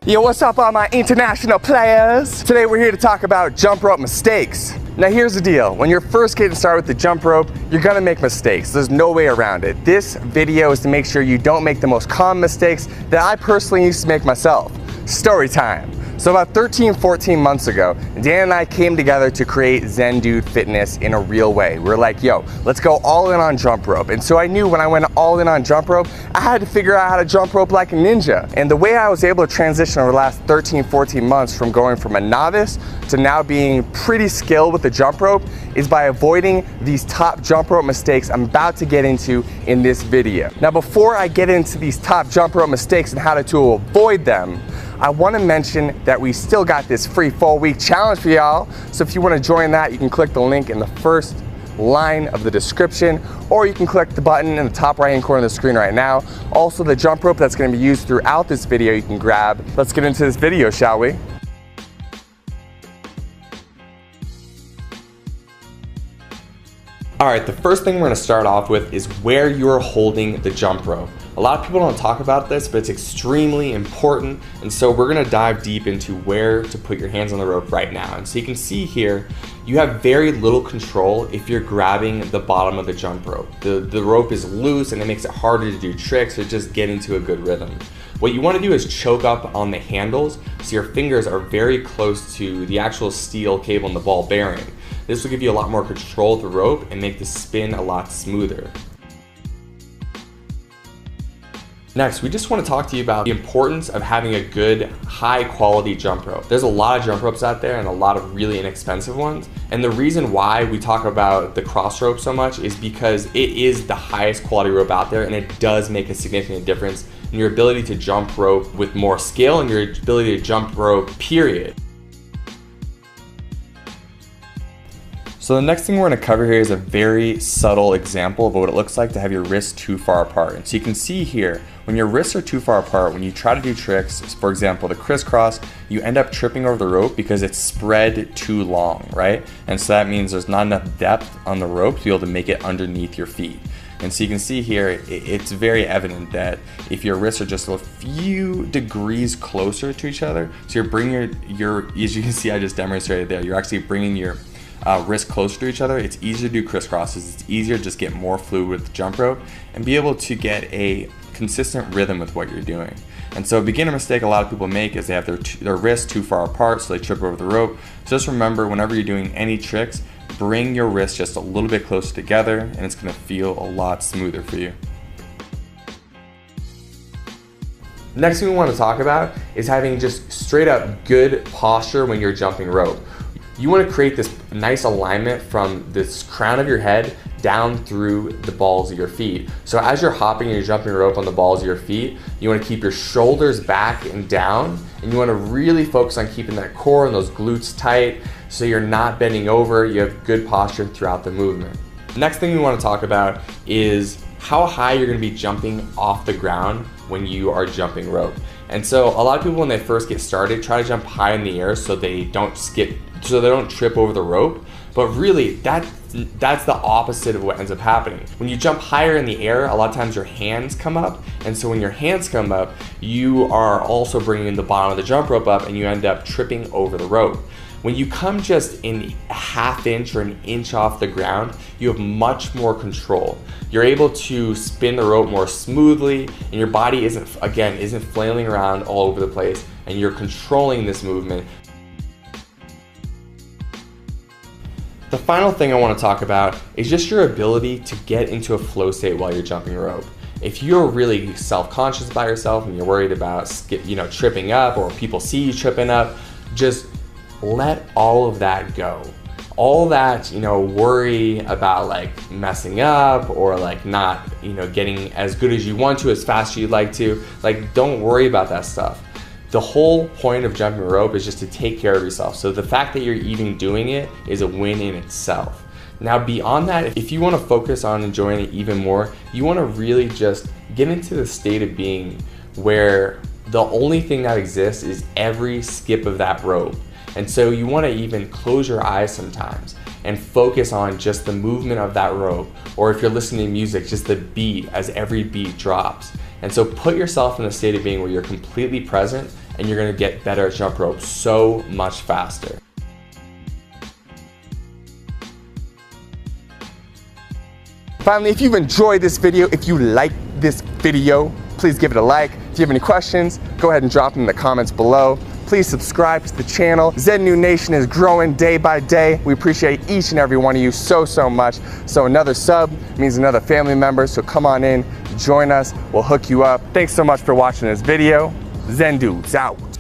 Yo, what's up all my international players? Today we're here to talk about jump rope mistakes. Now here's the deal, when you're first getting started with the jump rope, you're gonna make mistakes. There's no way around it. This video is to make sure you don't make the most common mistakes that I personally used to make myself. Story time. So about 13, 14 months ago, Dan and I came together to create Zen Dude Fitness in a real way. We're like, yo, let's go all in on jump rope. And so I knew when I went all in on jump rope, I had to figure out how to jump rope like a ninja. And the way I was able to transition over the last 13, 14 months from going from a novice to now being pretty skilled with the jump rope is by avoiding these top jump rope mistakes I'm about to get into in this video. Now before I get into these top jump rope mistakes and how to avoid them, I want to mention that we still got this free 4-week challenge for y'all. So if you want to join that, you can click the link in the first line of the description, or you can click the button in the top right hand corner of the screen right now. Also, the jump rope that's going to be used throughout this video you can grab. Let's get into this video, shall we? All right, the first thing we're going to start off with is where you're holding the jump rope. A lot of people don't talk about this, but it's extremely important. And so we're gonna dive deep into where to put your hands on the rope right now. And so you can see here, you have very little control if you're grabbing the bottom of the jump rope. The rope is loose and it makes it harder to do tricks or just get into a good rhythm. What you wanna do is choke up on the handles so your fingers are very close to the actual steel cable and the ball bearing. This will give you a lot more control of the rope and make the spin a lot smoother. Next, we just want to talk to you about the importance of having a good, high quality jump rope. There's a lot of jump ropes out there and a lot of really inexpensive ones. And the reason why we talk about the cross rope so much is because it is the highest quality rope out there and it does make a significant difference in your ability to jump rope with more skill and your ability to jump rope, period. So the next thing we're going to cover here is a very subtle example of what it looks like to have your wrists too far apart. And so you can see here, when your wrists are too far apart, when you try to do tricks, for example, the crisscross, you end up tripping over the rope because it's spread too long, right? And so that means there's not enough depth on the rope to be able to make it underneath your feet. And so you can see here, it's very evident that if your wrists are just a few degrees closer to each other, so you're bringing your as you can see, I just demonstrated there, you're actually bringing your wrists closer to each other, it's easier to do crisscrosses, it's easier to just get more fluid with the jump rope and be able to get a consistent rhythm with what you're doing. And so a beginner mistake a lot of people make is they have their wrists too far apart, so they trip over the rope. So just remember, whenever you're doing any tricks, bring your wrists just a little bit closer together and it's gonna feel a lot smoother for you. Next thing we want to talk about is having just straight up good posture when you're jumping rope. You want to create this nice alignment from this crown of your head down through the balls of your feet. So as you're hopping and you're jumping rope on the balls of your feet, you want to keep your shoulders back and down, and you want to really focus on keeping that core and those glutes tight so you're not bending over, you have good posture throughout the movement. Next thing we want to talk about is how high you're going to be jumping off the ground when you are jumping rope. And so a lot of people when they first get started try to jump high in the air so they don't trip over the rope, but really that's the opposite of what ends up happening. When you jump higher in the air, a lot of times your hands come up, and so when your hands come up, you are also bringing the bottom of the jump rope up and you end up tripping over the rope. When you come just in a half inch or an inch off the ground, you have much more control. You're able to spin the rope more smoothly and your body isn't flailing around all over the place and you're controlling this movement. The final thing I want to talk about is just your ability to get into a flow state while you're jumping rope. If you're really self-conscious about yourself and you're worried about tripping up or people see you tripping up, just let all of that go. All that, worry about like messing up or like not, getting as good as you want to, as fast as you'd like to, like don't worry about that stuff. The whole point of jumping rope is just to take care of yourself. So the fact that you're even doing it is a win in itself. Now beyond that, if you want to focus on enjoying it even more, you want to really just get into the state of being where the only thing that exists is every skip of that rope. And so you want to even close your eyes sometimes and focus on just the movement of that rope, or if you're listening to music, just the beat as every beat drops. And so put yourself in a state of being where you're completely present, and you're gonna get better at jump rope so much faster. Finally, if you've enjoyed this video, if you like this video, please give it a like. If you have any questions, go ahead and drop them in the comments below. Please subscribe to the channel. ZenNu Nation is growing day by day. We appreciate each and every one of you so much. So another sub means another family member, so come on in, join us, we'll hook you up. Thanks so much for watching this video. Zen Dudes out.